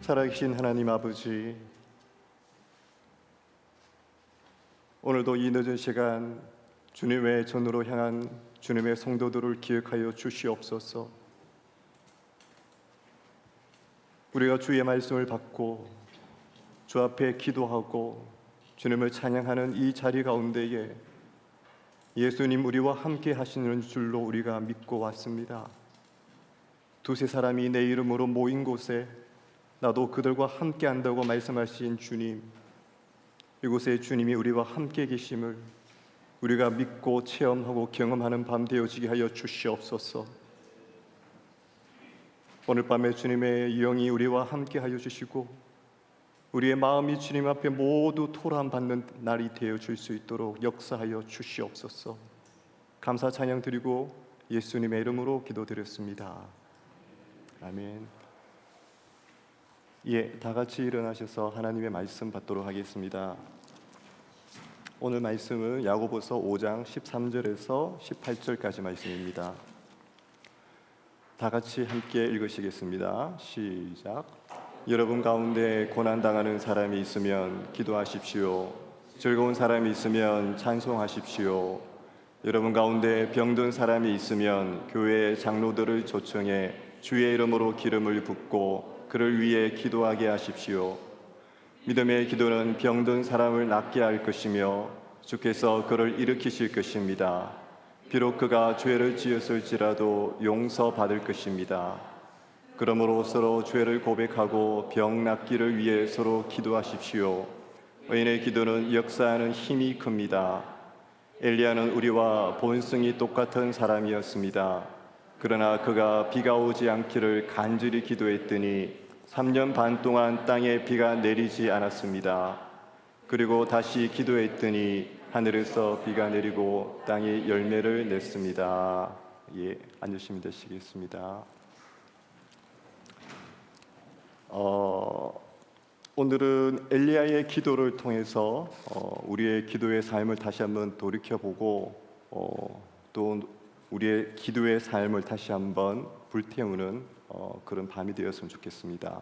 살아계신 하나님 아버지, 오늘도 이 늦은 시간 주님의 전으로 향한 주님의 성도들을 기억하여 주시옵소서. 우리가 주의 말씀을 받고 주 앞에 기도하고 주님을 찬양하는 이 자리 가운데에 예수님 우리와 함께 하시는 줄로 우리가 믿고 왔습니다. 두세 사람이 내 이름으로 모인 곳에 나도 그들과 함께 한다고 말씀하신 주님, 이곳에 주님이 우리와 함께 계심을 우리가 믿고 체험하고 경험하는 밤 되어지게 하여 주시옵소서. 오늘 밤에 주님의 영이 우리와 함께 하여 주시고 우리의 마음이 주님 앞에 모두 토람받는 날이 되어줄 수 있도록 역사하여 주시옵소서. 감사 찬양 드리고 예수님의 이름으로 기도드렸습니다. 아멘. 다 같이 일어나셔서 하나님의 말씀 받도록 하겠습니다. 오늘 말씀은 야고보서 5장 13절에서 18절까지 말씀입니다. 다 같이 함께 읽으시겠습니다. 시작. 여러분 가운데 고난당하는 사람이 있으면 기도하십시오. 즐거운 사람이 있으면 찬송하십시오. 여러분 가운데 병든 사람이 있으면 교회 장로들을 초청해 주의 이름으로 기름을 붓고 그를 위해 기도하게 하십시오. 믿음의 기도는 병든 사람을 낫게 할 것이며 주께서 그를 일으키실 것입니다. 비록 그가 죄를 지었을지라도 용서받을 것입니다. 그러므로 서로 죄를 고백하고 병 낫기를 위해 서로 기도하십시오. 의인의 기도는 역사하는 힘이 큽니다. 엘리야는 우리와 본성이 똑같은 사람이었습니다. 그러나 그가 비가 오지 않기를 간절히 기도했더니 3년 반 동안 땅에 비가 내리지 않았습니다. 그리고 다시 기도했더니 하늘에서 비가 내리고 땅이 열매를 냈습니다. 앉으시면 되시겠습니다. 오늘은 엘리야의 기도를 통해서 우리의 기도의 삶을 다시 한번 돌이켜보고 또 우리의 기도의 삶을 다시 한번 불태우는 그런 밤이 되었으면 좋겠습니다.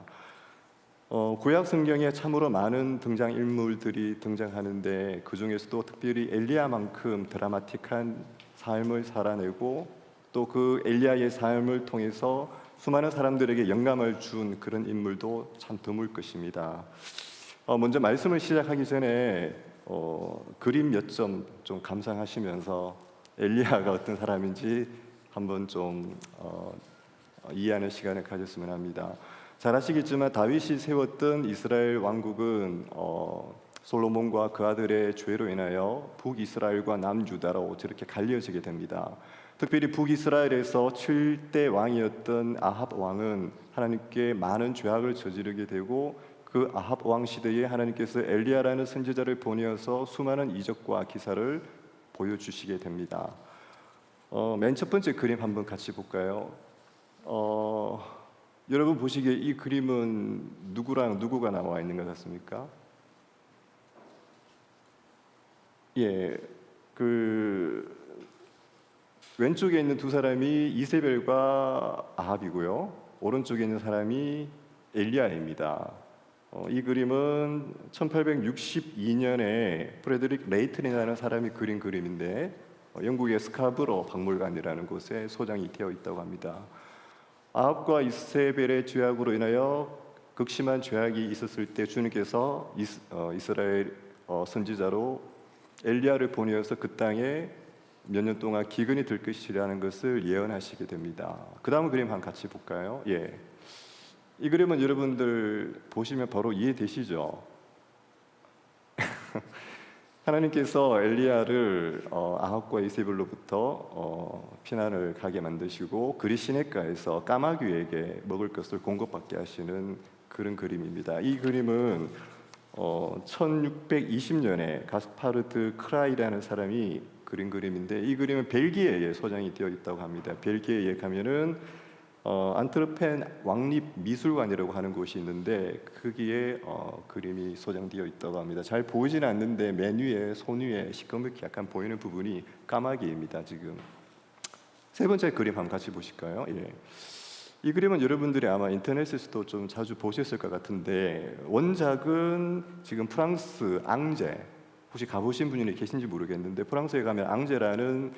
구약 성경에 참으로 많은 등장인물들이 등장하는데 그 중에서도 특별히 엘리야만큼 드라마틱한 삶을 살아내고 또 그 엘리야의 삶을 통해서 수많은 사람들에게 영감을 준 그런 인물도 참 드물 것입니다. 먼저 말씀을 시작하기 전에 그림 몇 점 좀 감상하시면서 엘리야가 어떤 사람인지 한번 좀 이해하는 시간을 가졌으면 합니다. 잘 아시겠지만 다윗이 세웠던 이스라엘 왕국은 솔로몬과 그 아들의 죄로 인하여 북이스라엘과 남유다로 저렇게 갈려지게 됩니다. 특별히 북이스라엘에서 7대 왕이었던 아합 왕은 하나님께 많은 죄악을 저지르게 되고 그 아합 왕 시대에 하나님께서 엘리야라는 선지자를 보내어서 수많은 이적과 기사를 보여주시게 됩니다. 맨 첫 번째 그림 한번 같이 볼까요? 여러분 보시기에 이 그림은 누구랑 누구가 나와 있는 것 같습니까? 왼쪽에 있는 두 사람이 이세벨과 아합이고요. 오른쪽에 있는 사람이 엘리야입니다. 이 그림은 1862년에 프레드릭 레이튼이라는 사람이 그린 그림인데 영국의 스카브로 박물관이라는 곳에 소장이 되어 있다고 합니다. 아합과 이세벨의 죄악으로 인하여 극심한 죄악이 있었을 때 주님께서 이스라엘 선지자로 엘리야를 보내어서 그 땅에 몇 년 동안 기근이 들 것이라는 것을 예언하시게 됩니다. 그 다음 그림 한번 같이 볼까요? 이 그림은 여러분들 보시면 바로 이해되시죠? 하나님께서 엘리야를 아합과 이세벨로부터 피난을 가게 만드시고 그리 시냇가에서 까마귀에게 먹을 것을 공급받게 하시는 그런 그림입니다. 이 그림은 1620년에 가스파르트 크라이라는 사람이 그린 그림인데 이 그림은 벨기에에 소장이 되어 있다고 합니다. 벨기에에 가면은 안트르펜 왕립미술관이라고 하는 곳이 있는데 거기에 그림이 소장되어 있다고 합니다. 잘 보이지는 않는데 맨 위에 손 위에 시커멓게 약간 보이는 부분이 까마귀입니다. 지금 세 번째 그림 한번 같이 보실까요? 이 그림은 여러분들이 아마 인터넷에서도 좀 자주 보셨을 것 같은데 원작은 지금 프랑스 앙제, 혹시 가보신 분이 계신지 모르겠는데 프랑스에 가면 앙제라는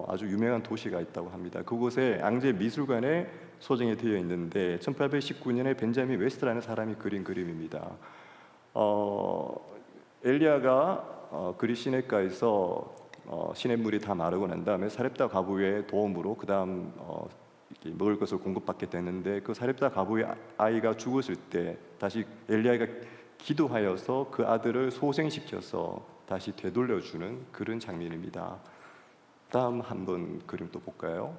아주 유명한 도시가 있다고 합니다. 그곳에 앙제 미술관에 소장이 되어 있는데 1819년에 벤자민 웨스트라는 사람이 그린 그림입니다. 엘리야가 그리 시냇가에서 시냇물이 다 마르고 난 다음에 사렙다 과부의 도움으로 그 다음 먹을 것을 공급받게 되는데 그 사렙다 과부의 아이가 죽었을 때 다시 엘리야가 기도하여서 그 아들을 소생시켜서 다시 되돌려주는 그런 장면입니다. 다음 한번 그림 또 볼까요?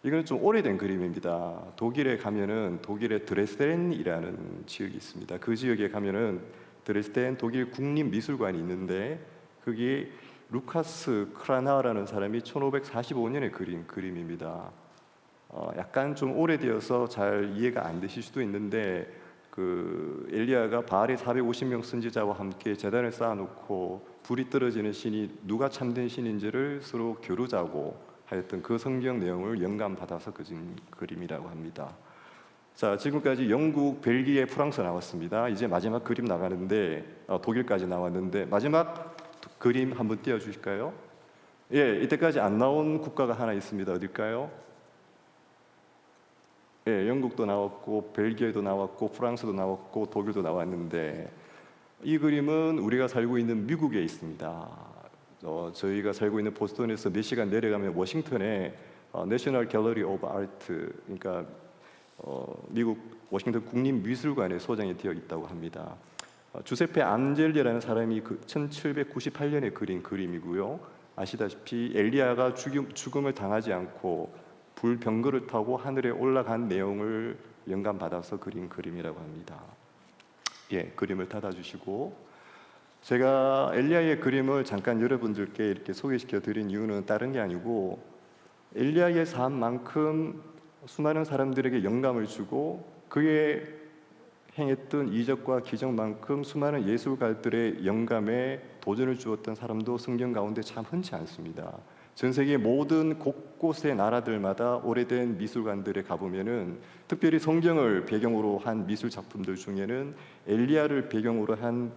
이거는 좀 오래된 그림입니다. 독일에 가면은 독일의 드레스덴이라는 지역이 있습니다. 그 지역에 가면은 드레스덴 독일 국립미술관이 있는데 그게 루카스 크라나라는 사람이 1545년에 그린 그림입니다. 약간 좀 오래되어서 잘 이해가 안 되실 수도 있는데 그 엘리야가 바알의 450명 선지자와 함께 제단을 쌓아놓고 불이 떨어지는 신이 누가 참된 신인지를 서로 겨루자고 하였던 그 성경 내용을 영감받아서 그린 그림이라고 합니다. 자, 지금까지 영국, 벨기에, 프랑스 나왔습니다. 이제 마지막 그림 나가는데 독일까지 나왔는데 마지막 그림 한번 띄워주실까요? 예, 이때까지 안 나온 국가가 하나 있습니다. 어딜까요? 예, 영국도 나왔고 벨기에도 나왔고 프랑스도 나왔고 독일도 나왔는데 이 그림은 우리가 살고 있는 미국에 있습니다. 저희가 살고 있는 보스턴에서 4시간 내려가면 워싱턴에 내셔널 갤러리 오브 아트, 그러니까 미국 워싱턴 국립미술관에 소장이 되어 있다고 합니다. 주세페 안젤리라는 사람이 1798년에 그린 그림이고요. 아시다시피 엘리야가 죽음을 당하지 않고 불병거를 타고 하늘에 올라간 내용을 영감받아서 그린 그림이라고 합니다. 예, 그림을 닫아주시고 제가 엘리야의 그림을 잠깐 여러분들께 이렇게 소개시켜 드린 이유는 다른 게 아니고 엘리야의 삶만큼 수많은 사람들에게 영감을 주고 그의 행했던 이적과 기적만큼 수많은 예술가들의 영감에 도전을 주었던 사람도 성경 가운데 참 흔치 않습니다. 전 세계 모든 곳곳의 나라들마다 오래된 미술관들에 가보면은 특별히 성경을 배경으로 한 미술 작품들 중에는 엘리야를 배경으로 한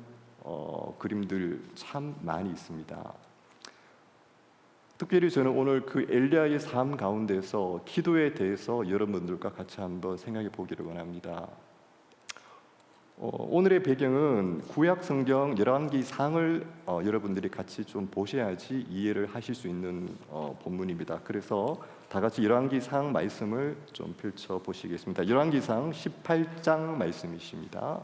그림들 참 많이 있습니다. 특별히 저는 오늘 그 엘리야의 삶 가운데서 기도에 대해서 여러분들과 같이 한번 생각해 보기를 원합니다. 오늘의 배경은 구약 성경 열왕기상을 여러분들이 같이 좀 보셔야지 이해를 하실 수 있는 본문입니다. 그래서 다 같이 열왕기상 말씀을 좀 펼쳐 보시겠습니다. 열왕기상 18장 말씀이십니다.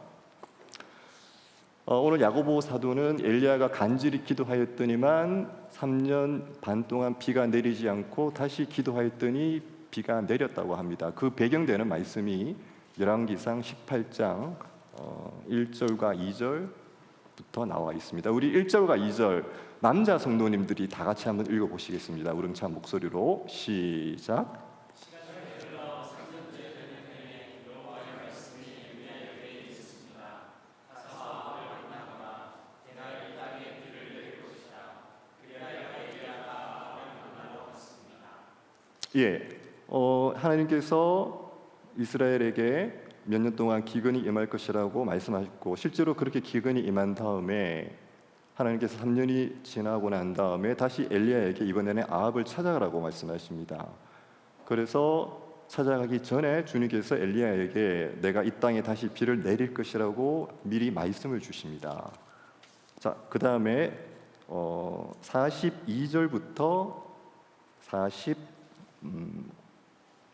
오늘 야고보 사도는 엘리야가 간절히 기도하였더니만 3년 반 동안 비가 내리지 않고 다시 기도하였더니 비가 내렸다고 합니다. 그 배경되는 말씀이 열왕기상 18장 1절과 2절부터 나와 있습니다. 우리 1절과 2절 남자 성도님들이 다 같이 한번 읽어보시겠습니다. 우렁찬 목소리로 시작. 예, 하나님께서 이스라엘에게 몇 년 동안 기근이 임할 것이라고 말씀하셨고 실제로 그렇게 기근이 임한 다음에 하나님께서 3년이 지나고 난 다음에 다시 엘리야에게 이번에는 아합을 찾아가라고 말씀하십니다. 그래서 찾아가기 전에 주님께서 엘리야에게 내가 이 땅에 다시 비를 내릴 것이라고 미리 말씀을 주십니다. 자, 그 다음에 42절부터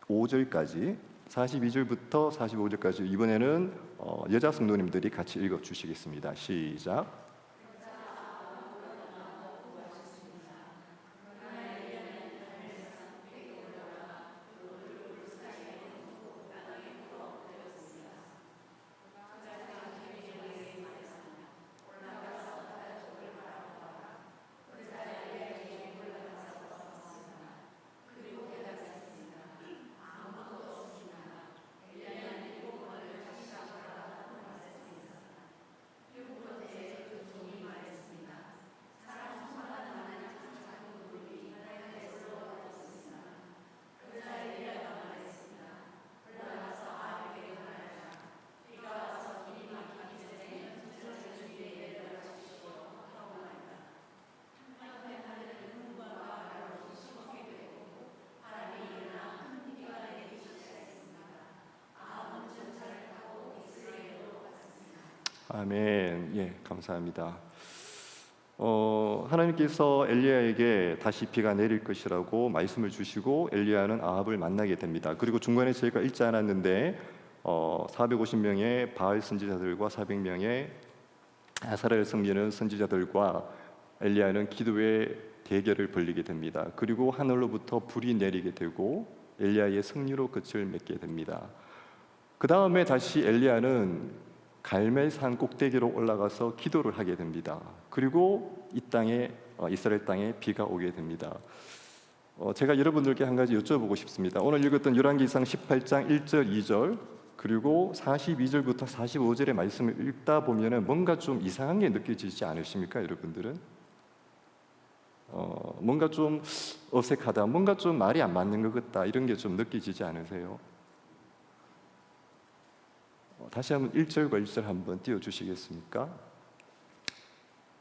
45절까지 42절부터 45절까지 이번에는 여자 성도님들이 같이 읽어주시겠습니다. 시작. 아멘. 예, 감사합니다. 하나님께서 엘리야에게 다시 비가 내릴 것이라고 말씀을 주시고 엘리야는 아합을 만나게 됩니다. 그리고 중간에 저희가 읽지 않았는데 450명의 바알 선지자들과 400명의 아사렐 섬기는 선지자들과 엘리야는 기도의 대결을 벌이게 됩니다. 그리고 하늘로부터 불이 내리게 되고 엘리야의 승리로 끝을 맺게 됩니다. 그 다음에 다시 엘리야는 갈멜산 꼭대기로 올라가서 기도를 하게 됩니다. 그리고 이 땅에 이스라엘 땅에 비가 오게 됩니다. 제가 여러분들께 한 가지 여쭤보고 싶습니다. 오늘 읽었던 열왕기상 18장 1절, 2절 그리고 42절부터 45절의 말씀을 읽다 보면은 뭔가 좀 이상한 게 느껴지지 않으십니까, 여러분들은? 뭔가 좀 어색하다, 뭔가 좀 말이 안 맞는 것 같다, 이런 게 좀 느껴지지 않으세요? 다시 한번 1절과 1절 한번 띄워주시겠습니까?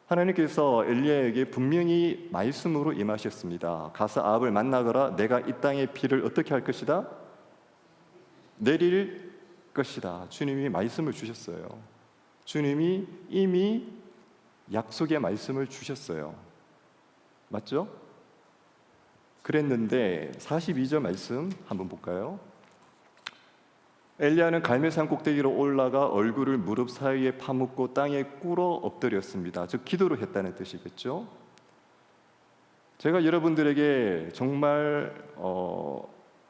하나님께서 엘리야에게 분명히 말씀으로 임하셨습니다. 가서 아합을 만나거라. 내가 이 땅에 비를 어떻게 할 것이다? 내릴 것이다. 주님이 말씀을 주셨어요. 주님이 이미 약속의 말씀을 주셨어요. 맞죠? 그랬는데 42절 말씀 한번 볼까요? 엘리야는 갈멜산 꼭대기로 올라가 얼굴을 무릎 사이에 파묻고 땅에 꿇어 엎드렸습니다. 즉 기도를 했다는 뜻이겠죠. 제가 여러분들에게 정말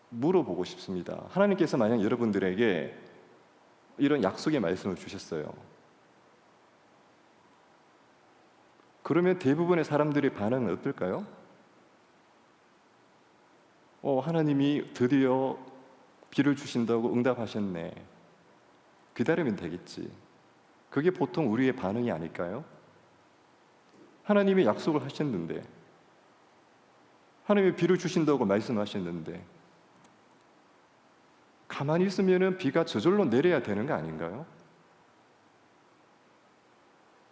물어보고 싶습니다. 하나님께서 만약 여러분들에게 이런 약속의 말씀을 주셨어요. 그러면 대부분의 사람들의 반응은 어떨까요? 하나님이 드디어 비를 주신다고 응답하셨네. 기다리면 되겠지. 그게 보통 우리의 반응이 아닐까요? 하나님이 약속을 하셨는데, 하나님이 비를 주신다고 말씀하셨는데, 가만히 있으면 비가 저절로 내려야 되는 거 아닌가요?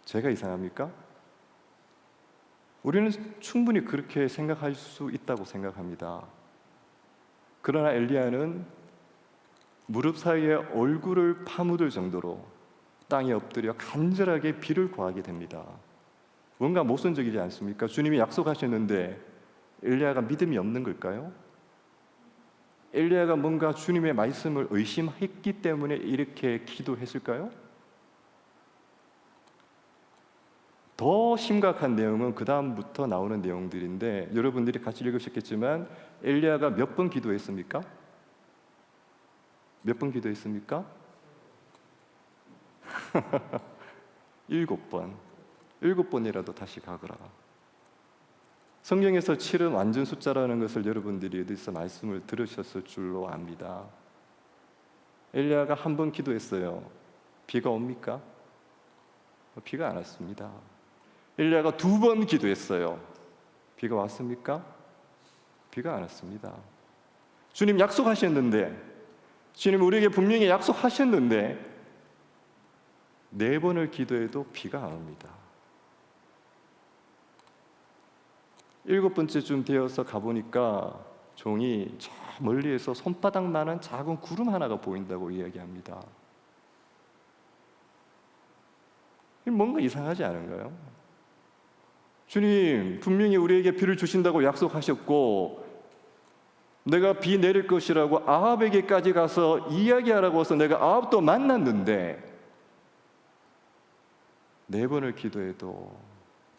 제가 이상합니까? 우리는 충분히 그렇게 생각할 수 있다고 생각합니다. 그러나 엘리야는 무릎 사이에 얼굴을 파묻을 정도로 땅에 엎드려 간절하게 비를 구하게 됩니다. 뭔가 모순적이지 않습니까? 주님이 약속하셨는데 엘리야가 믿음이 없는 걸까요? 엘리야가 뭔가 주님의 말씀을 의심했기 때문에 이렇게 기도했을까요? 더 심각한 내용은 그 다음부터 나오는 내용들인데 여러분들이 같이 읽으셨겠지만 엘리야가 몇 번 기도했습니까? 몇 번 기도했습니까? 7번. 7번이라도 다시 가거라. 성경에서 7은 완전 숫자라는 것을 여러분들이 어디서 말씀을 들으셨을 줄로 압니다. 엘리야가 한 번 기도했어요. 비가 옵니까? 비가 안 왔습니다. 엘리야가 2번 기도했어요. 비가 왔습니까? 비가 안 왔습니다. 주님 약속하셨는데, 주님 우리에게 분명히 약속하셨는데 4번을 기도해도 비가 안 옵니다. 7번째쯤 되어서 가보니까 종이 저 멀리에서 손바닥만한 작은 구름 하나가 보인다고 이야기합니다. 뭔가 이상하지 않은가요? 주님 분명히 우리에게 비를 주신다고 약속하셨고 내가 비 내릴 것이라고 아합에게까지 가서 이야기하라고 해서 내가 아합도 만났는데 4번을 기도해도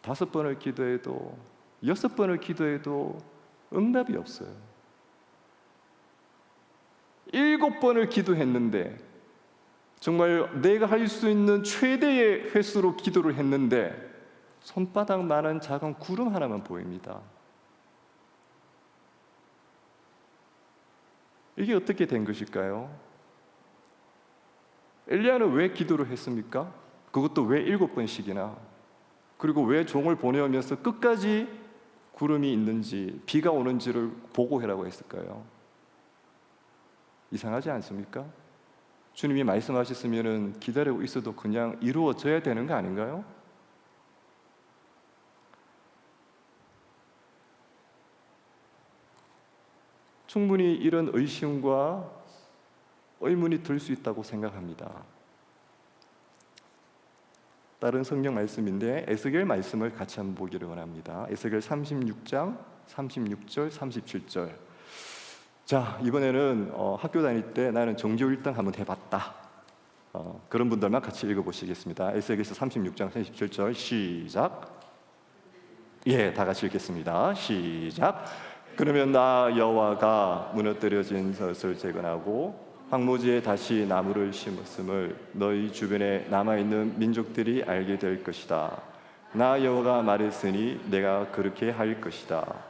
5번을 기도해도 6번을 기도해도 응답이 없어요. 7번을 기도했는데 정말 내가 할 수 있는 최대의 횟수로 기도를 했는데 손바닥만한 작은 구름 하나만 보입니다. 이게 어떻게 된 것일까요? 엘리야는 왜 기도를 했습니까? 그것도 왜 7번씩이나? 그리고 왜 종을 보내오면서 끝까지 구름이 있는지 비가 오는지를 보고해라고 했을까요? 이상하지 않습니까? 주님이 말씀하셨으면 기다리고 있어도 그냥 이루어져야 되는 거 아닌가요? 충분히 이런 의심과 의문이 들 수 있다고 생각합니다. 다른 성경 말씀인데 에스겔 말씀을 같이 한번 보기를 원합니다. 에스겔 36장 36절 37절. 자, 이번에는 학교 다닐 때 나는 정교 1등 한번 해봤다, 그런 분들만 같이 읽어보시겠습니다. 에스겔서 36장 37절 시작. 예, 다 같이 읽겠습니다. 시작. 그러면 나 여호와가 무너뜨려진 것을 재건하고 황무지에 다시 나무를 심었음을 너희 주변에 남아있는 민족들이 알게 될 것이다. 나 여호와가 말했으니 내가 그렇게 할 것이다.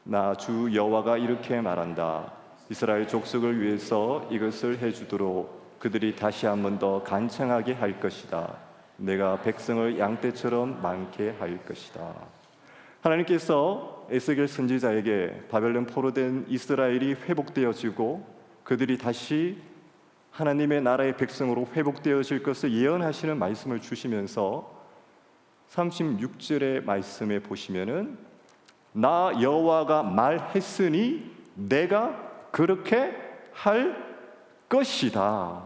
나 주 여호와가 이렇게 말한다. 이스라엘 족속을 위해서 이것을 해주도록 그들이 다시 한 번 더 간청하게 할 것이다. 내가 백성을 양떼처럼 많게 할 것이다. 하나님께서 에스겔 선지자에게 바벨론 포로된 이스라엘이 회복되어지고 그들이 다시 하나님의 나라의 백성으로 회복되어질 것을 예언하시는 말씀을 주시면서 36절의 말씀에 보시면은 나 여호와가 말했으니 내가 그렇게 할 것이다.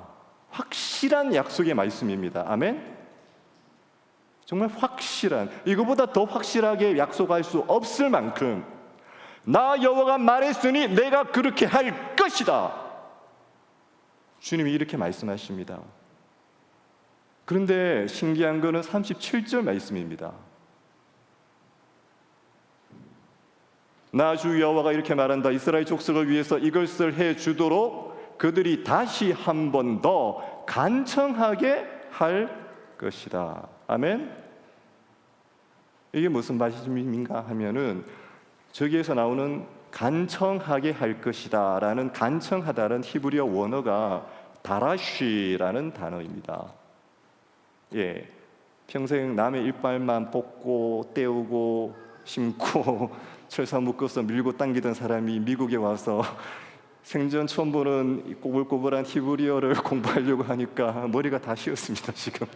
확실한 약속의 말씀입니다. 아멘. 정말 확실한, 이거보다 더 확실하게 약속할 수 없을 만큼 나 여호와가 말했으니 내가 그렇게 할 것이다. 주님이 이렇게 말씀하십니다. 그런데 신기한 것은 37절 말씀입니다. 나 주 여호와가 이렇게 말한다. 이스라엘 족속을 위해서 이것을 해주도록 그들이 다시 한 번 더 간청하게 할 것이다. 아멘. 이게 무슨 말씀인가 하면은 저기에서 나오는 간청하게 할 것이다 라는 간청하다는 히브리어 원어가 다라쉬라는 단어입니다. 예, 평생 남의 일발만 뽑고 떼우고 심고 철사 묶어서 밀고 당기던 사람이 미국에 와서 생전 처음 보는 꼬불꼬불한 히브리어를 공부하려고 하니까 머리가 다 휘었습니다. 지금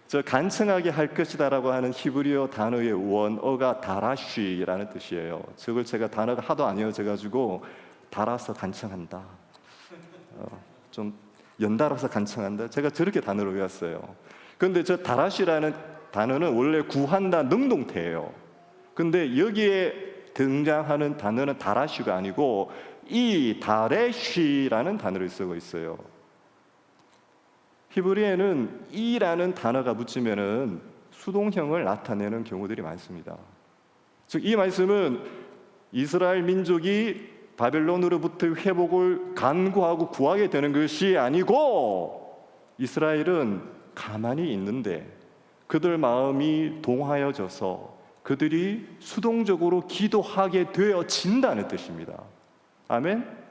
저 간청하게 할 것이다라고 하는 히브리어 단어의 원어가 다라쉬라는 뜻이에요. 저걸 제가 단어가 하도 안 이어져가지고 달아서 간청한다, 좀 연달아서 간청한다, 제가 저렇게 단어를 외웠어요. 그런데 저 다라쉬라는 단어는 원래 구한다 능동태예요. 근데 여기에 등장하는 단어는 다라쉬가 아니고 이 다레쉬라는 단어를 쓰고 있어요. 히브리어에는 이라는 단어가 붙이면은 수동형을 나타내는 경우들이 많습니다. 즉 이 말씀은 이스라엘 민족이 바벨론으로부터 회복을 간구하고 구하게 되는 것이 아니고 이스라엘은 가만히 있는데 그들 마음이 동하여져서 그들이 수동적으로 기도하게 되어진다는 뜻입니다. 아멘.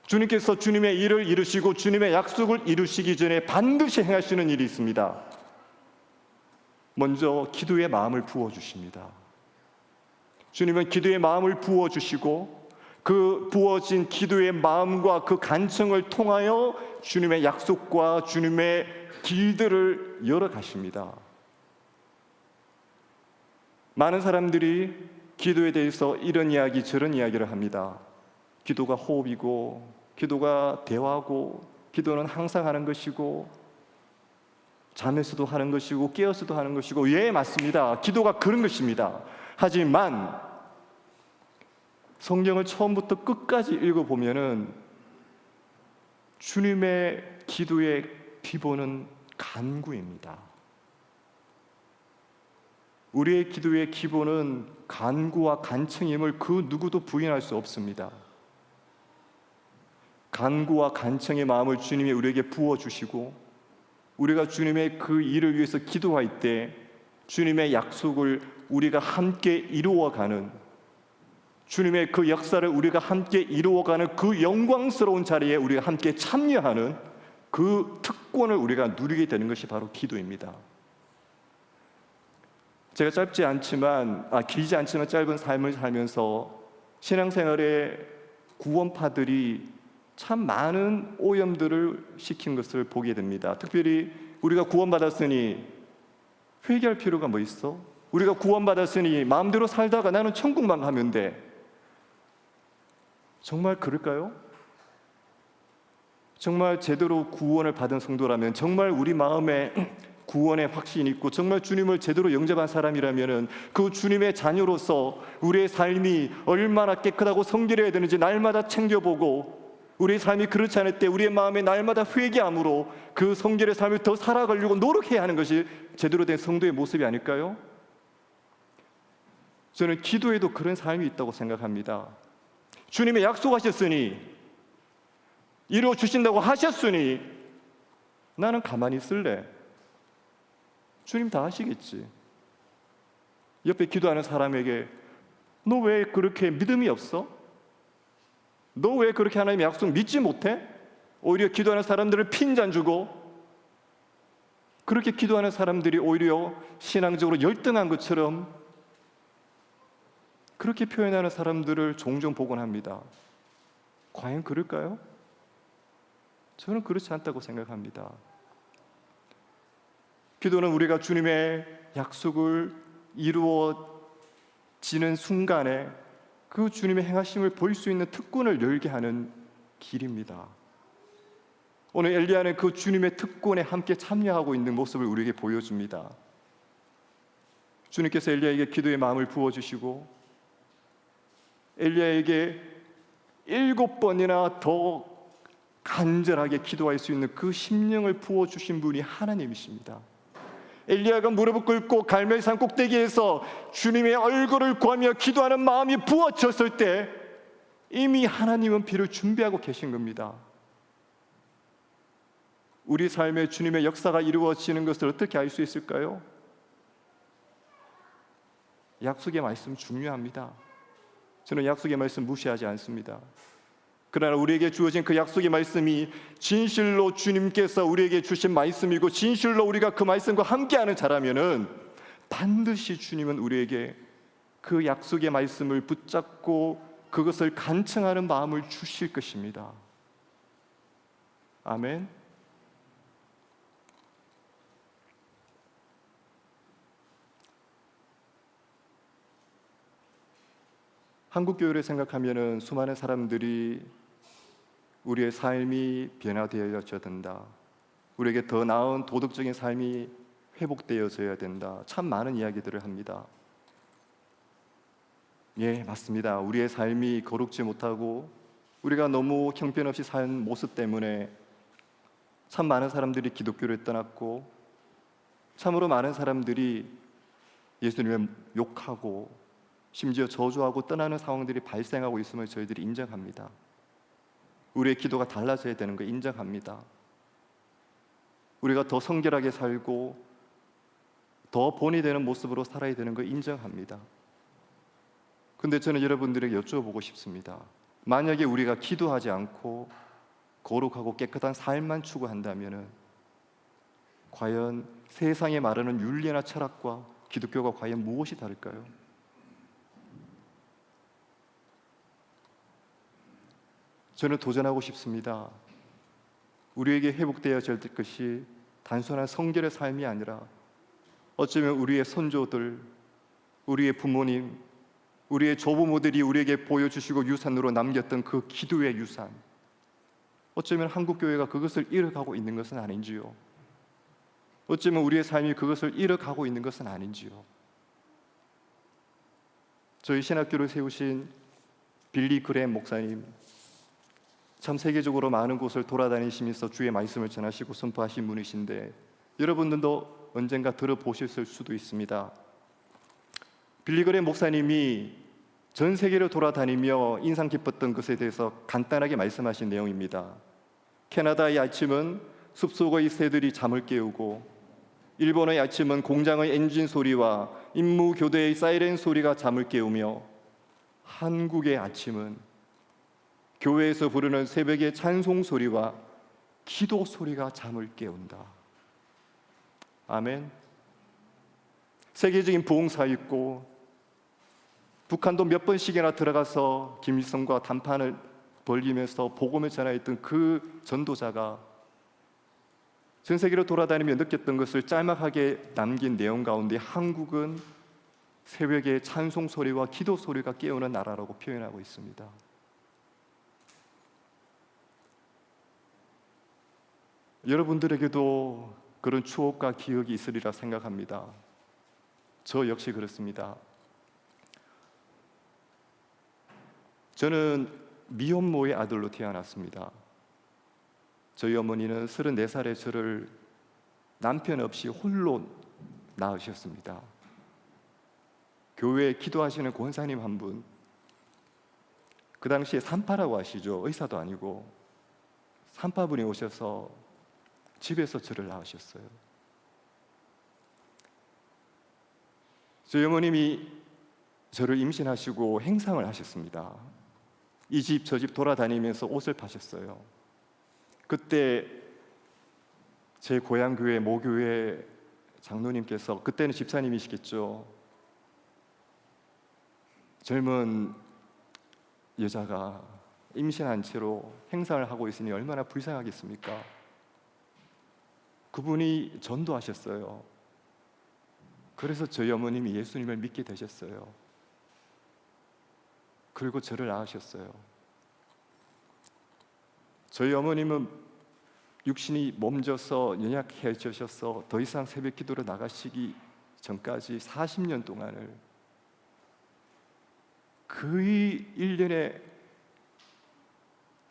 주님께서 주님의 일을 이루시고 주님의 약속을 이루시기 전에 반드시 행하시는 일이 있습니다. 먼저 기도의 마음을 부어주십니다. 주님은 기도의 마음을 부어주시고 그 부어진 기도의 마음과 그 간청을 통하여 주님의 약속과 주님의 길들을 열어가십니다. 많은 사람들이 기도에 대해서 이런 이야기 저런 이야기를 합니다. 기도가 호흡이고 기도가 대화고 기도는 항상 하는 것이고 잠에서도 하는 것이고 깨어서도 하는 것이고, 예, 맞습니다. 기도가 그런 것입니다. 하지만 성경을 처음부터 끝까지 읽어보면은 주님의 기도의 기본은 간구입니다. 우리의 기도의 기본은 간구와 간청임을 그 누구도 부인할 수 없습니다. 간구와 간청의 마음을 주님이 우리에게 부어주시고 우리가 주님의 그 일을 위해서 기도할 때 주님의 약속을 우리가 함께 이루어가는, 주님의 그 역사를 우리가 함께 이루어가는 그 영광스러운 자리에 우리가 함께 참여하는 그 특권을 우리가 누리게 되는 것이 바로 기도입니다. 제가 길지 않지만 짧은 삶을 살면서 신앙생활에 구원파들이 참 많은 오염들을 시킨 것을 보게 됩니다. 특별히 우리가 구원받았으니 회개할 필요가 뭐 있어? 우리가 구원받았으니 마음대로 살다가 나는 천국만 가면 돼. 정말 그럴까요? 정말 제대로 구원을 받은 성도라면, 정말 우리 마음에 구원의 확신이 있고 정말 주님을 제대로 영접한 사람이라면 그 주님의 자녀로서 우리의 삶이 얼마나 깨끗하고 성결해야 되는지 날마다 챙겨보고, 우리의 삶이 그렇지 않을 때 우리의 마음에 날마다 회개함으로 그 성결의 삶을 더 살아가려고 노력해야 하는 것이 제대로 된 성도의 모습이 아닐까요? 저는 기도에도 그런 삶이 있다고 생각합니다. 주님의 약속하셨으니, 이루어 주신다고 하셨으니 나는 가만히 있을래. 주님 다 하시겠지. 옆에 기도하는 사람에게 너 왜 그렇게 믿음이 없어? 너 왜 그렇게 하나님의 약속 믿지 못해? 오히려 기도하는 사람들을 핀잔 주고, 그렇게 기도하는 사람들이 오히려 신앙적으로 열등한 것처럼 그렇게 표현하는 사람들을 종종 보곤 합니다. 과연 그럴까요? 저는 그렇지 않다고 생각합니다. 기도는 우리가 주님의 약속을 이루어지는 순간에 그 주님의 행하심을 볼 수 있는 특권을 열게 하는 길입니다. 오늘 엘리야는 그 주님의 특권에 함께 참여하고 있는 모습을 우리에게 보여줍니다. 주님께서 엘리야에게 기도의 마음을 부어주시고 엘리야에게 7번이나 더 간절하게 기도할 수 있는 그 심령을 부어주신 분이 하나님이십니다. 엘리야가 무릎을 꿇고 갈멜산 꼭대기에서 주님의 얼굴을 구하며 기도하는 마음이 부어졌을 때 이미 하나님은 비를 준비하고 계신 겁니다. 우리 삶에 주님의 역사가 이루어지는 것을 어떻게 알 수 있을까요? 약속의 말씀 중요합니다. 저는 약속의 말씀 무시하지 않습니다. 그러나 우리에게 주어진 그 약속의 말씀이 진실로 주님께서 우리에게 주신 말씀이고 진실로 우리가 그 말씀과 함께하는 자라면은 반드시 주님은 우리에게 그 약속의 말씀을 붙잡고 그것을 간청하는 마음을 주실 것입니다. 아멘. 한국 교회를 생각하면은 수많은 사람들이 우리의 삶이 변화되어져야 된다. 우리에게 더 나은 도덕적인 삶이 회복되어져야 된다. 참 많은 이야기들을 합니다. 예, 맞습니다. 우리의 삶이 거룩지 못하고 우리가 너무 형편없이 산 모습 때문에 참 많은 사람들이 기독교를 떠났고 참으로 많은 사람들이 예수님을 욕하고 심지어 저주하고 떠나는 상황들이 발생하고 있음을 저희들이 인정합니다. 우리의 기도가 달라져야 되는 거 인정합니다. 우리가 더 성결하게 살고 더 본이 되는 모습으로 살아야 되는 거 인정합니다. 근데 저는 여러분들에게 여쭤보고 싶습니다. 만약에 우리가 기도하지 않고 거룩하고 깨끗한 삶만 추구한다면 과연 세상에 말하는 윤리나 철학과 기독교가 과연 무엇이 다를까요? 저는 도전하고 싶습니다. 우리에게 회복되어야 될 것이 단순한 성결의 삶이 아니라 어쩌면 우리의 선조들, 우리의 부모님, 우리의 조부모들이 우리에게 보여주시고 유산으로 남겼던 그 기도의 유산, 어쩌면 한국교회가 그것을 잃어가고 있는 것은 아닌지요. 어쩌면 우리의 삶이 그것을 잃어가고 있는 것은 아닌지요. 저희 신학교를 세우신 빌리 그레엄 목사님, 참 세계적으로 많은 곳을 돌아다니시면서 주의 말씀을 전하시고 선포하신 분이신데 여러분들도 언젠가 들어보셨을 수도 있습니다. 빌리 그레엄 목사님이 전 세계를 돌아다니며 인상 깊었던 것에 대해서 간단하게 말씀하신 내용입니다. 캐나다의 아침은 숲속의 새들이 잠을 깨우고 일본의 아침은 공장의 엔진 소리와 임무 교대의 사이렌 소리가 잠을 깨우며 한국의 아침은 교회에서 부르는 새벽의 찬송 소리와 기도 소리가 잠을 깨운다. 아멘. 세계적인 부흥사 있고 북한도 몇 번씩이나 들어가서 김일성과 담판을 벌이면서 복음을 전하였던 그 전도자가 전 세계를 돌아다니며 느꼈던 것을 짤막하게 남긴 내용 가운데 한국은 새벽의 찬송 소리와 기도 소리가 깨우는 나라라고 표현하고 있습니다. 여러분들에게도 그런 추억과 기억이 있으리라 생각합니다. 저 역시 그렇습니다. 저는 미혼모의 아들로 태어났습니다. 저희 어머니는 34살에 저를 남편 없이 홀로 낳으셨습니다. 교회에 기도하시는 권사님 한 분, 그 당시에 산파라고 아시죠? 의사도 아니고 산파분이 오셔서 집에서 저를 낳으셨어요. 저희 어머님이 저를 임신하시고 행상을 하셨습니다. 이 집 저 집 돌아다니면서 옷을 파셨어요. 그때 제 고향 교회 모교회 장로님께서, 그때는 집사님이시겠죠, 젊은 여자가 임신한 채로 행상을 하고 있으니 얼마나 불쌍하겠습니까? 그분이 전도하셨어요. 그래서 저희 어머님이 예수님을 믿게 되셨어요. 그리고 저를 낳으셨어요. 저희 어머님은 육신이 몸져서 연약해지셔서 더 이상 새벽 기도로 나가시기 전까지 40년 동안을 거의 1년에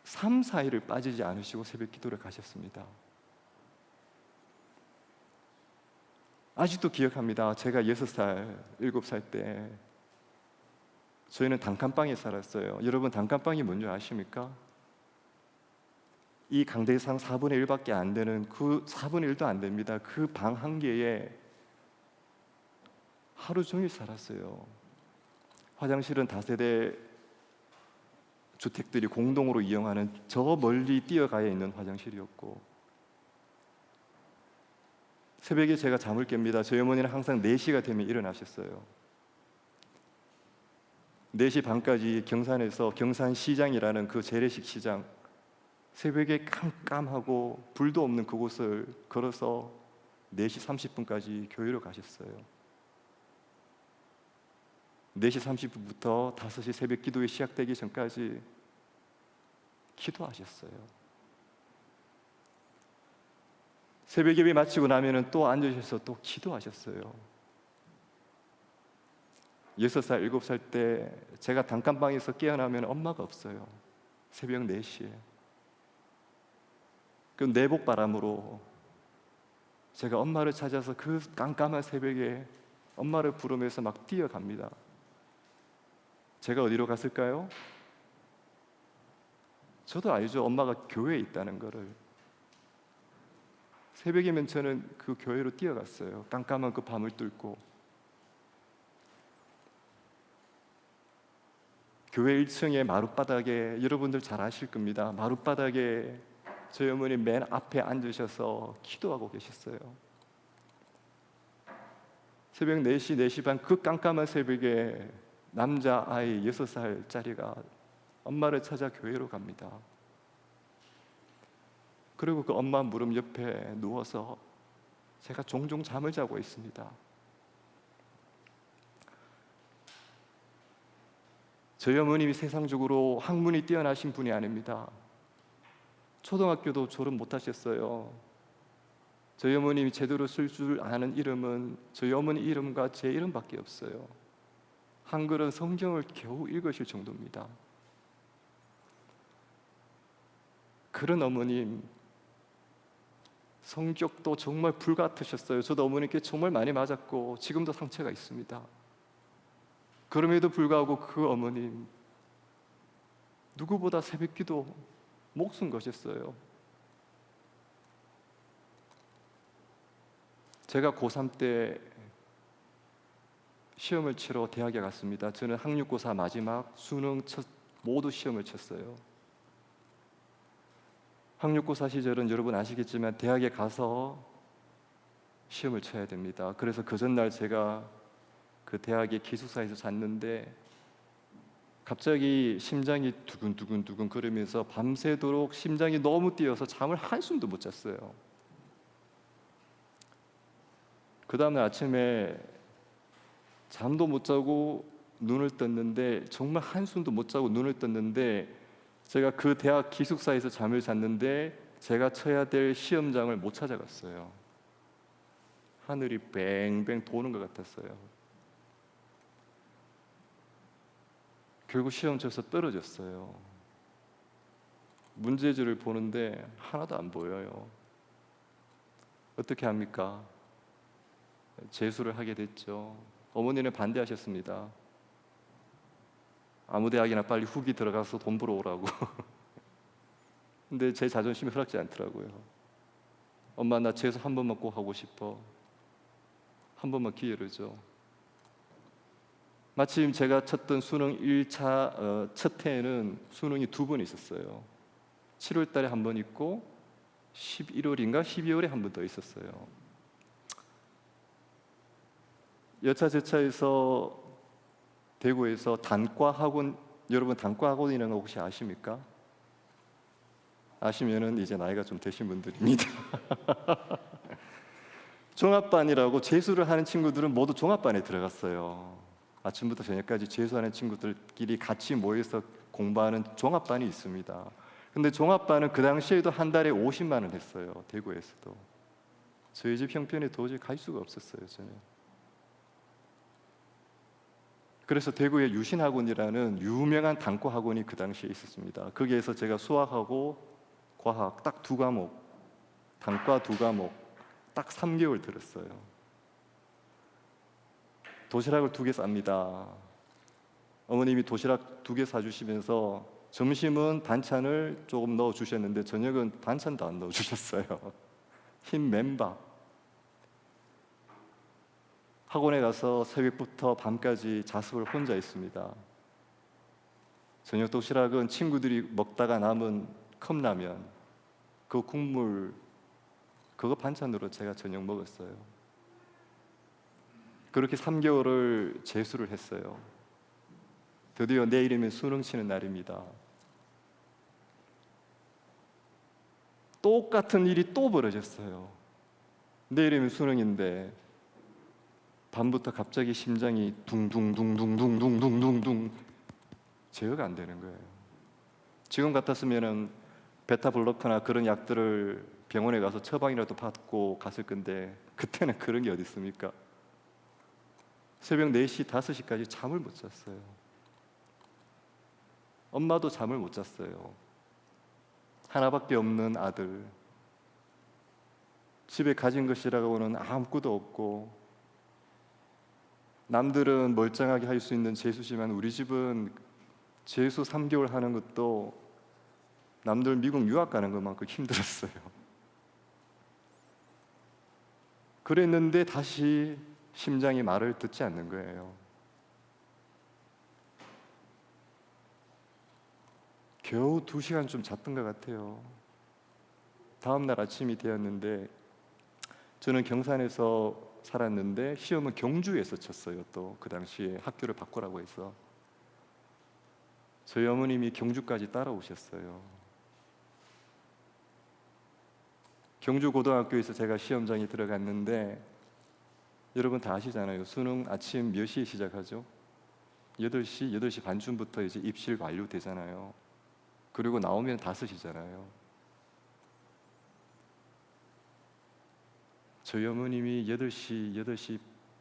3, 4일을 빠지지 않으시고 새벽 기도를 가셨습니다. 아직도 기억합니다. 제가 6살, 7살 때 저희는 단칸방에 살았어요. 여러분, 단칸방이 뭔지 아십니까? 이 강대상 4분의 1밖에 안 되는, 그 4분의 1도 안 됩니다. 그 방 한 개에 하루 종일 살았어요. 화장실은 다세대 주택들이 공동으로 이용하는 저 멀리 뛰어가야 있는 화장실이었고, 새벽에 제가 잠을 깹니다. 저희 어머니는 항상 4시가 되면 일어나셨어요. 4시 반까지 경산에서 경산시장이라는 그 재래식 시장, 새벽에 깜깜하고 불도 없는 그곳을 걸어서 4시 30분까지 교회로 가셨어요. 4시 30분부터 5시 새벽 기도회 시작되기 전까지 기도하셨어요. 새벽 예배 마치고 나면은 또 앉으셔서 또 기도하셨어요. 6살, 7살 때 제가 단칸방에서 깨어나면 엄마가 없어요. 새벽 4시에. 그 내복바람으로 제가 엄마를 찾아서 그 깜깜한 새벽에 엄마를 부르면서 막 뛰어갑니다. 제가 어디로 갔을까요? 저도 알죠. 엄마가 교회에 있다는 거를. 새벽이면 저는 그 교회로 뛰어갔어요. 깜깜한 그 밤을 뚫고. 교회 1층의 마룻바닥에, 여러분들 잘 아실 겁니다. 마룻바닥에 저희 어머니 맨 앞에 앉으셔서 기도하고 계셨어요. 새벽 4시, 4시 반 그 깜깜한 새벽에 남자아이 6살짜리가 엄마를 찾아 교회로 갑니다. 그리고 그 엄마 무릎 옆에 누워서 제가 종종 잠을 자고 있습니다. 저희 어머님이 세상적으로 학문이 뛰어나신 분이 아닙니다. 초등학교도 졸업 못하셨어요. 저희 어머님이 제대로 쓸 줄 아는 이름은 저희 어머니 이름과 제 이름밖에 없어요. 한글은 성경을 겨우 읽으실 정도입니다. 그런 어머님, 성격도 정말 불같으셨어요. 저도 어머님께 정말 많이 맞았고 지금도 상처가 있습니다. 그럼에도 불구하고 그 어머님 누구보다 새벽기도 목숨 거셨어요. 제가 고3 때 시험을 치러 대학에 갔습니다. 저는 학력고사 마지막 수능 모두 시험을 쳤어요. 학력고사 시절은 여러분 아시겠지만 대학에 가서 시험을 쳐야 됩니다. 그래서 그 전날 제가 그 대학의 기숙사에서 잤는데 갑자기 심장이 두근두근 거리면서 밤새도록 심장이 너무 뛰어서 잠을 한숨도 못 잤어요. 그 다음날 아침에 잠도 못 자고 눈을 떴는데, 정말 한숨도 못 자고 눈을 떴는데, 제가 그 대학 기숙사에서 잠을 잤는데 제가 쳐야 될 시험장을 못 찾아갔어요. 하늘이 뱅뱅 도는 것 같았어요. 결국 시험 쳐서 떨어졌어요. 문제지를 보는데 하나도 안 보여요. 어떻게 합니까? 재수를 하게 됐죠. 어머니는 반대하셨습니다. 아무 대학이나 빨리 후기 들어가서 돈 벌어오라고. 근데 제 자존심이 허락지 않더라고요. 엄마, 나 재수 한 번만 꼭 하고 싶어. 한 번만 기회를 줘. 마침 제가 쳤던 수능 1차 첫 해에는 수능이 2번 있었어요. 7월 달에 한 번 있고 11월인가 12월에 한 번 더 있었어요. 여차저차해서 대구에서 단과 학원, 여러분 단과 학원이라는 거 혹시 아십니까? 아시면은 이제 나이가 좀 되신 분들입니다. 종합반이라고 재수를 하는 친구들은 모두 종합반에 들어갔어요. 아침부터 저녁까지 재수하는 친구들끼리 같이 모여서 공부하는 종합반이 있습니다. 근데 종합반은 그 당시에도 한 달에 50만 원 했어요. 대구에서도. 저희 집 형편에 도저히 갈 수가 없었어요, 저는. 그래서 대구에 유신학원이라는 유명한 단과 학원이 그 당시에 있었습니다. 거기에서 제가 수학하고 과학 딱 2과목, 단과 2과목 딱 3개월 들었어요. 도시락을 2개 쌉니다. 어머님이 도시락 2개 사주시면서 점심은 반찬을 조금 넣어주셨는데 저녁은 반찬도 안 넣어주셨어요. 흰 맨밥. 학원에 가서 새벽부터 밤까지 자습을 혼자 했습니다. 저녁 도시락은 친구들이 먹다가 남은 컵라면, 그 국물, 그거 반찬으로 제가 저녁 먹었어요. 그렇게 3개월을 재수를 했어요. 드디어 내일이면 수능 치는 날입니다. 똑같은 일이 또 벌어졌어요. 내일이면 수능인데 밤부터 갑자기 심장이 둥둥둥둥둥둥둥둥둥 제어가 안 되는 거예요. 지금 같았으면은 베타블로커나 그런 약들을 병원에 가서 처방이라도 받고 갔을 건데 그때는 그런 게 어디 있습니까? 새벽 4시, 5시까지 잠을 못 잤어요. 엄마도 잠을 못 잤어요. 하나밖에 없는 아들. 집에 가진 것이라고는 아무것도 없고 남들은 멀쩡하게 할 수 있는 재수지만 우리 집은 재수 3개월 하는 것도 남들 미국 유학 가는 것만큼 힘들었어요. 그랬는데 다시 심장이 말을 듣지 않는 거예요. 겨우 2시간 좀 잤던 것 같아요. 다음 날 아침이 되었는데 저는 경산에서 살았는데 시험은 경주에서 쳤어요. 또 그 당시에 학교를 바꾸라고 해서 저희 어머님이 경주까지 따라오셨어요. 경주 고등학교에서 제가 시험장에 들어갔는데 여러분 다 아시잖아요. 수능 아침 몇 시에 시작하죠? 8시, 8시 반쯤부터 이제 입실 완료되잖아요. 그리고 나오면 5시잖아요. 저희 어머님이 8시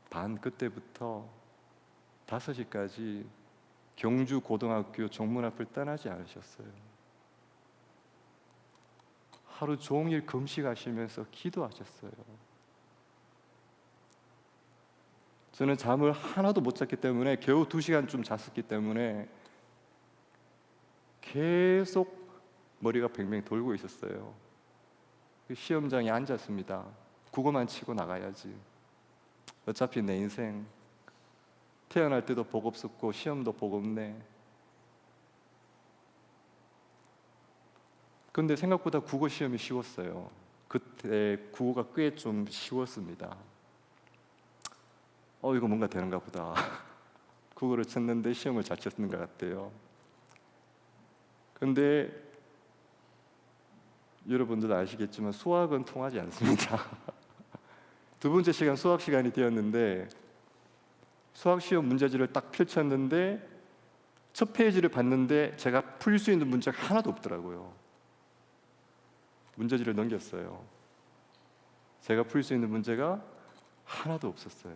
반 그때부터 5시까지 경주 고등학교 정문 앞을 떠나지 않으셨어요. 하루 종일 금식하시면서 기도하셨어요. 저는 잠을 하나도 못 잤기 때문에 겨우 2시간 좀 잤었기 때문에 계속 머리가 뱅뱅 돌고 있었어요. 시험장에 앉았습니다. 국어만 치고 나가야지. 어차피 내 인생 태어날 때도 복 없었고 시험도 복 없네. 근데 생각보다 국어 시험이 쉬웠어요. 그때 국어가 꽤 좀 쉬웠습니다. 이거 뭔가 되는가 보다. 국어를 쳤는데 시험을 잘 쳤는 것 같아요. 근데 여러분들 아시겠지만 수학은 통하지 않습니다. 2번째 시간 수학 시간이 되었는데 수학 시험 문제지를 딱 펼쳤는데 첫 페이지를 봤는데 제가 풀 수 있는 문제가 하나도 없더라고요. 문제지를 넘겼어요. 제가 풀 수 있는 문제가 하나도 없었어요.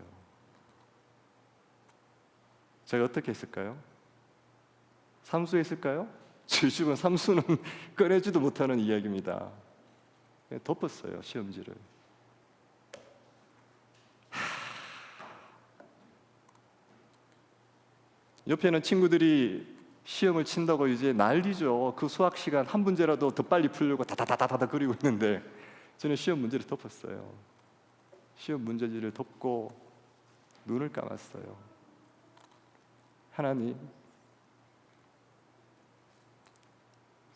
제가 어떻게 했을까요? 삼수했을까요? 지금은 삼수는 꺼내지도 못하는 이야기입니다. 그냥 덮었어요, 시험지를. 옆에는 친구들이 시험을 친다고 이제 난리죠. 그 수학 시간 한 문제라도 더 빨리 풀려고 다다다다다 그리고 있는데 저는 시험 문제를 덮었어요. 시험 문제지를 덮고 눈을 감았어요. 하나님,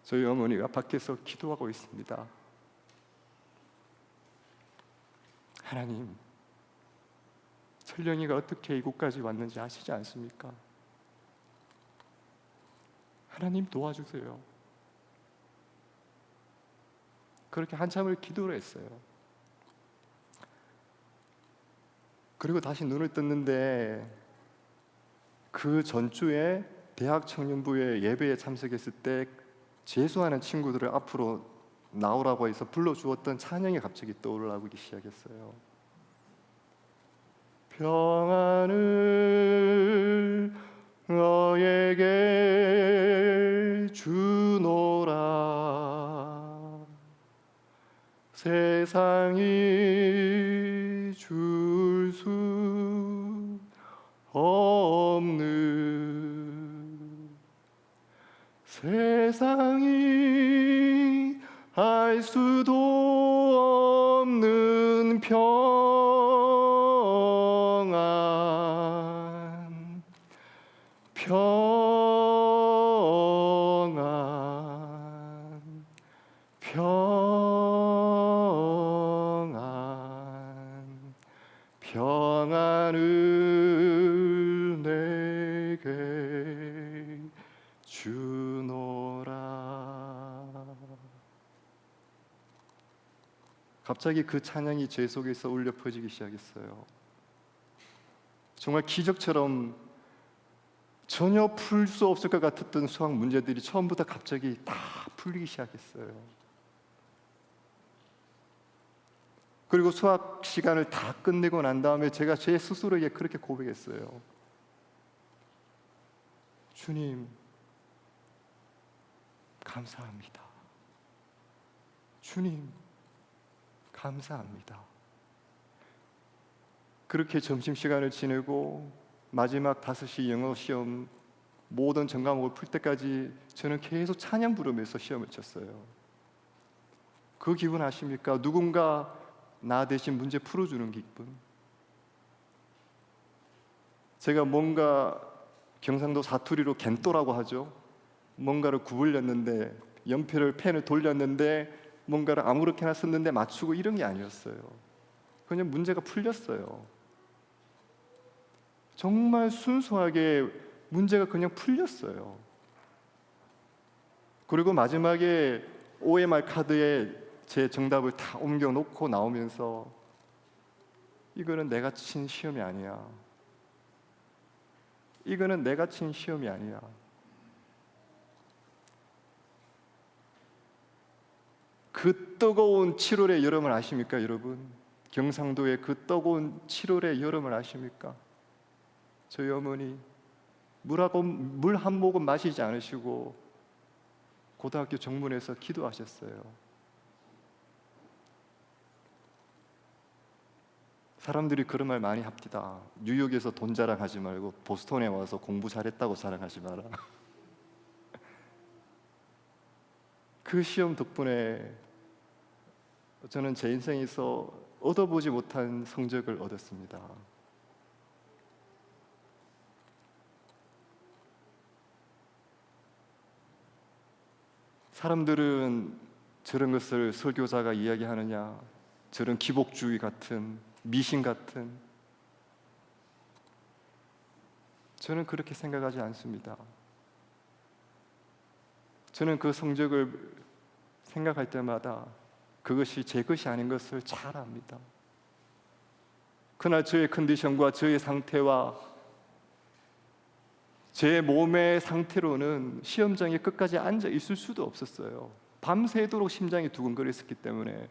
저희 어머니가 밖에서 기도하고 있습니다. 하나님, 철령이가 어떻게 이곳까지 왔는지 아시지 않습니까? 하나님 도와주세요. 그렇게 한참을 기도를 했어요. 그리고 다시 눈을 떴는데 그 전주에 대학 청년부의 예배에 참석했을 때 재수하는 친구들을 앞으로 나오라고 해서 불러주었던 찬양이 갑자기 떠올라오기 시작했어요. 평안을 너에게 주노라 세상이 줄 수 없는 세상이 알 수도 없는 평안 평안 평안 평안을 내게 주노라. 갑자기 그 찬양이 제 속에서 울려 퍼지기 시작했어요. 정말 기적처럼 전혀 풀 수 없을 것 같았던 수학 문제들이 처음부터 갑자기 다 풀리기 시작했어요. 그리고 수학 시간을 다 끝내고 난 다음에 제가 제 스스로에게 그렇게 고백했어요. 주님, 감사합니다. 주님, 감사합니다. 그렇게 점심시간을 지내고 마지막 5시 영어 시험 모든 전 과목을 풀 때까지 저는 계속 찬양 부르면서 시험을 쳤어요. 그 기분 아십니까? 누군가 나 대신 문제 풀어주는 기분. 제가 뭔가 경상도 사투리로 겐또라고 하죠. 뭔가를 구불렸는데 연필을 펜을 돌렸는데 뭔가를 아무렇게나 썼는데 맞추고 이런 게 아니었어요. 그냥 문제가 풀렸어요. 정말 순수하게 문제가 그냥 풀렸어요. 그리고 마지막에 OMR 카드에 제 정답을 다 옮겨 놓고 나오면서 이거는 내가 친 시험이 아니야. 이거는 내가 친 시험이 아니야. 그 뜨거운 7월의 여름을 아십니까, 여러분? 경상도의 그 뜨거운 7월의 여름을 아십니까? 저희 어머니 물 한 모금 마시지 않으시고 고등학교 정문에서 기도하셨어요. 사람들이 그런 말 많이 합니다. 뉴욕에서 돈 자랑하지 말고 보스턴에 와서 공부 잘했다고 자랑하지 마라. 그 시험 덕분에 저는 제 인생에서 얻어보지 못한 성적을 얻었습니다. 사람들은 저런 것을 설교자가 이야기하느냐, 저런 기복주의 같은 미신 같은, 저는 그렇게 생각하지 않습니다. 저는 그 성적을 생각할 때마다 그것이 제 것이 아닌 것을 잘 압니다. 그날 저의 컨디션과 저의 상태와 제 몸의 상태로는 시험장에 끝까지 앉아 있을 수도 없었어요. 밤새도록 심장이 두근거렸었기 때문에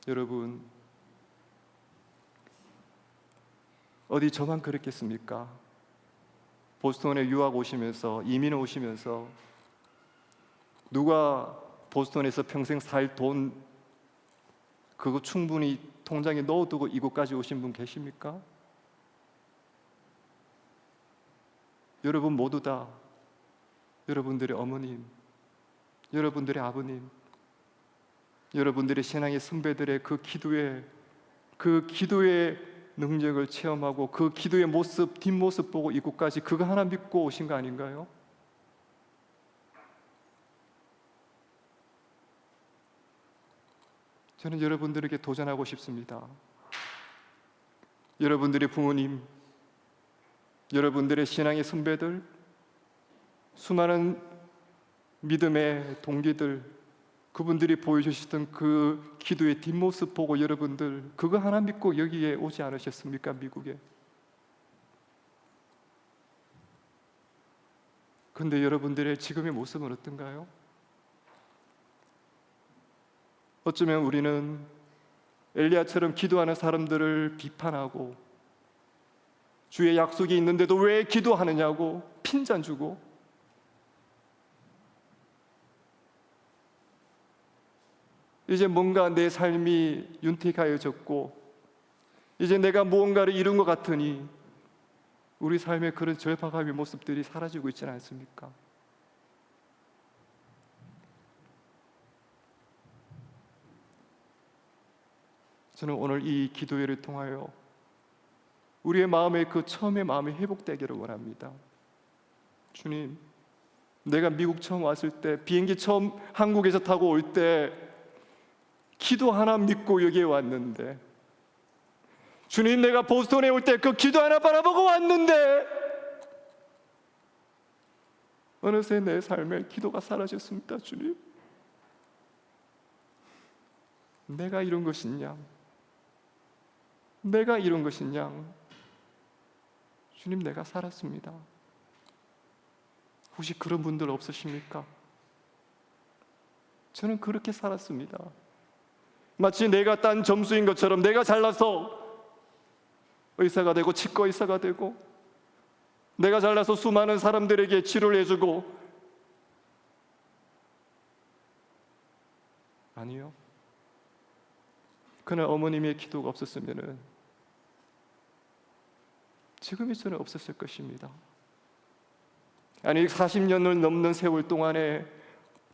여러분, 어디 저만 그랬겠습니까? 보스턴에 유학 오시면서, 이민 오시면서 누가 보스턴에서 평생 살 돈 그거 충분히 통장에 넣어두고 이곳까지 오신 분 계십니까? 여러분 모두 다 여러분들의 어머님, 여러분들의 아버님, 여러분들의 신앙의 선배들의 그 기도의 능력을 체험하고 그 기도의 모습, 뒷모습 보고 이곳까지 그거 하나 믿고 오신 거 아닌가요? 저는 여러분들에게 도전하고 싶습니다. 여러분들의 부모님, 여러분들의 신앙의 선배들, 수많은 믿음의 동기들, 그분들이 보여주시던 그 기도의 뒷모습 보고 여러분들 그거 하나 믿고 여기에 오지 않으셨습니까? 미국에. 그런데 여러분들의 지금의 모습은 어떤가요? 어쩌면 우리는 엘리야처럼 기도하는 사람들을 비판하고 주의 약속이 있는데도 왜 기도하느냐고 핀잔 주고 이제 뭔가 내 삶이 윤택하여졌고 이제 내가 무언가를 이룬 것 같으니 우리 삶의 그런 절박함의 모습들이 사라지고 있지는 않습니까? 저는 오늘 이 기도회를 통하여 우리의 마음의 그 처음의 마음이 회복되기를 원합니다. 주님, 내가 미국 처음 왔을 때 비행기 처음 한국에서 타고 올 때 기도 하나 믿고 여기에 왔는데 주님, 내가 보스턴에 올 때 그 기도 하나 바라보고 왔는데 어느새 내 삶에 기도가 사라졌습니다. 주님, 내가 이런 것이냐? 내가 이런 것이냐? 주님, 내가 살았습니다. 혹시 그런 분들 없으십니까? 저는 그렇게 살았습니다. 마치 내가 딴 점수인 것처럼 내가 잘나서 의사가 되고 치과 의사가 되고 내가 잘나서 수많은 사람들에게 치료를 해주고 아니요. 그날 어머님의 기도가 없었으면 지금의 저는 없었을 것입니다. 아니 40년을 넘는 세월 동안에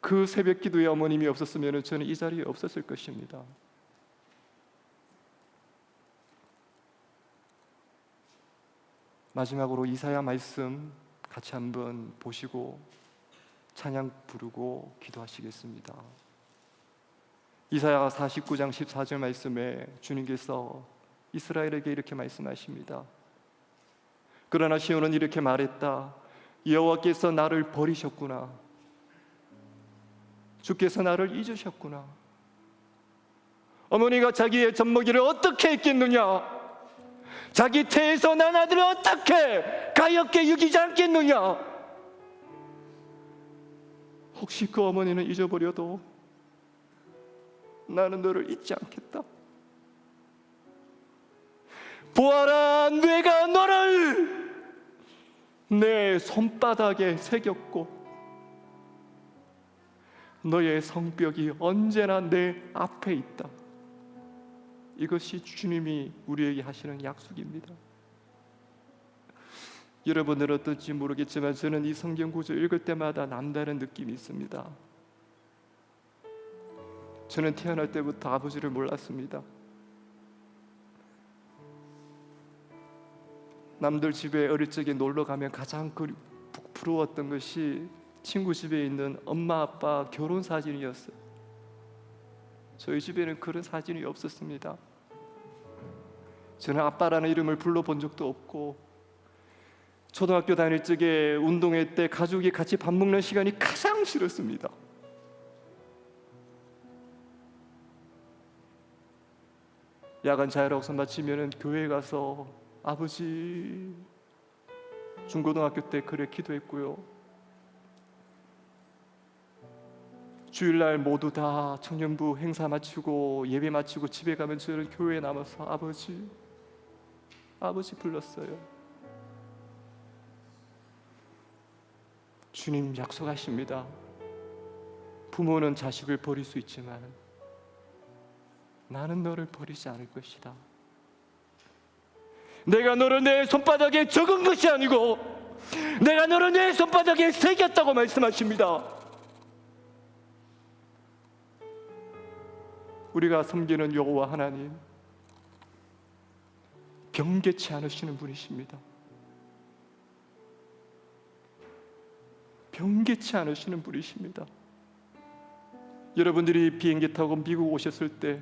그 새벽 기도에 어머님이 없었으면 저는 이 자리에 없었을 것입니다. 마지막으로 이사야 말씀 같이 한번 보시고 찬양 부르고 기도하시겠습니다. 이사야 49장 14절 말씀에 주님께서 이스라엘에게 이렇게 말씀하십니다. 그러나 시온은 이렇게 말했다. 여호와께서 나를 버리셨구나. 주께서 나를 잊으셨구나. 어머니가 자기의 젖먹이를 어떻게 했겠느냐? 자기 태에서 난 아들을 어떻게 가엾게 여기지 않겠느냐? 혹시 그 어머니는 잊어버려도 나는 너를 잊지 않겠다. 보아라, 내가 너를 내 손바닥에 새겼고 너의 성벽이 언제나 내 앞에 있다. 이것이 주님이 우리에게 하시는 약속입니다. 여러분들은 어떨지 모르겠지만 저는 이 성경 구절 읽을 때마다 남다른 느낌이 있습니다. 저는 태어날 때부터 아버지를 몰랐습니다. 남들 집에 어릴 적에 놀러 가면 가장 부러웠던 것이 친구 집에 있는 엄마 아빠 결혼 사진이었어요. 저희 집에는 그런 사진이 없었습니다. 저는 아빠라는 이름을 불러본 적도 없고 초등학교 다닐 적에 운동회 때 가족이 같이 밥 먹는 시간이 가장 싫었습니다. 야간 자율학습 마치면 교회에 가서 아버지 중고등학교 때 그래 기도했고요. 주일날 모두 다 청년부 행사 마치고 예배 마치고 집에 가면 저는 교회에 남아서 아버지 불렀어요. 주님 약속하십니다. 부모는 자식을 버릴 수 있지만 나는 너를 버리지 않을 것이다. 내가 너를 내 손바닥에 적은 것이 아니고 내가 너를 내 손바닥에 새겼다고 말씀하십니다. 우리가 섬기는 여호와 하나님, 변개치 않으시는 분이십니다. 변개치 않으시는 분이십니다. 여러분들이 비행기 타고 미국 오셨을 때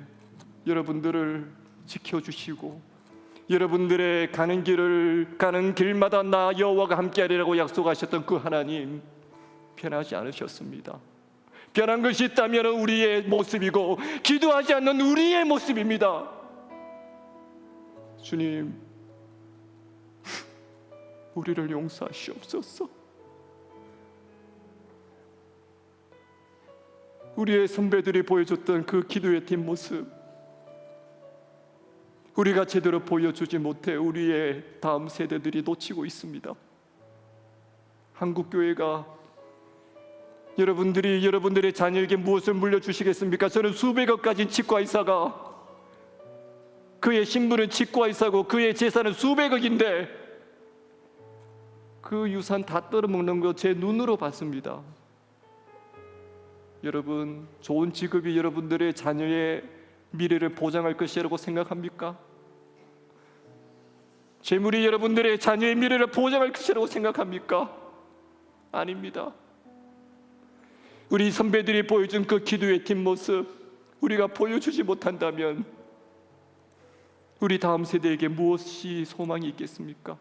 여러분들을 지켜주시고 여러분들의 가는 길마다 나 여호와가 함께하리라고 약속하셨던 그 하나님, 변하지 않으셨습니다. 변한 것이 있다면 우리의 모습이고 기도하지 않는 우리의 모습입니다. 주님, 우리를 용서하시옵소서. 우리의 선배들이 보여줬던 그 기도의 뒷모습, 우리가 제대로 보여주지 못해 우리의 다음 세대들이 놓치고 있습니다. 한국교회가 여러분들이 여러분들의 자녀에게 무엇을 물려주시겠습니까? 저는 수백억 가진 치과의사가, 그의 식물은 치과의사고 그의 재산은 수백억인데 그 유산 다 떨어먹는 거 제 눈으로 봤습니다. 여러분, 좋은 직업이 여러분들의 자녀의 미래를 보장할 것이라고 생각합니까? 재물이 여러분들의 자녀의 미래를 보장할 것이라고 생각합니까? 아닙니다. 우리 선배들이 보여준 그 기도의 뒷모습 우리가 보여주지 못한다면 우리 다음 세대에게 무엇이 소망이 있겠습니까?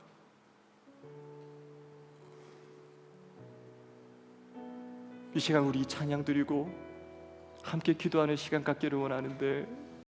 이 시간 우리 찬양 드리고 함께 기도하는 시간 갖기를 원하는데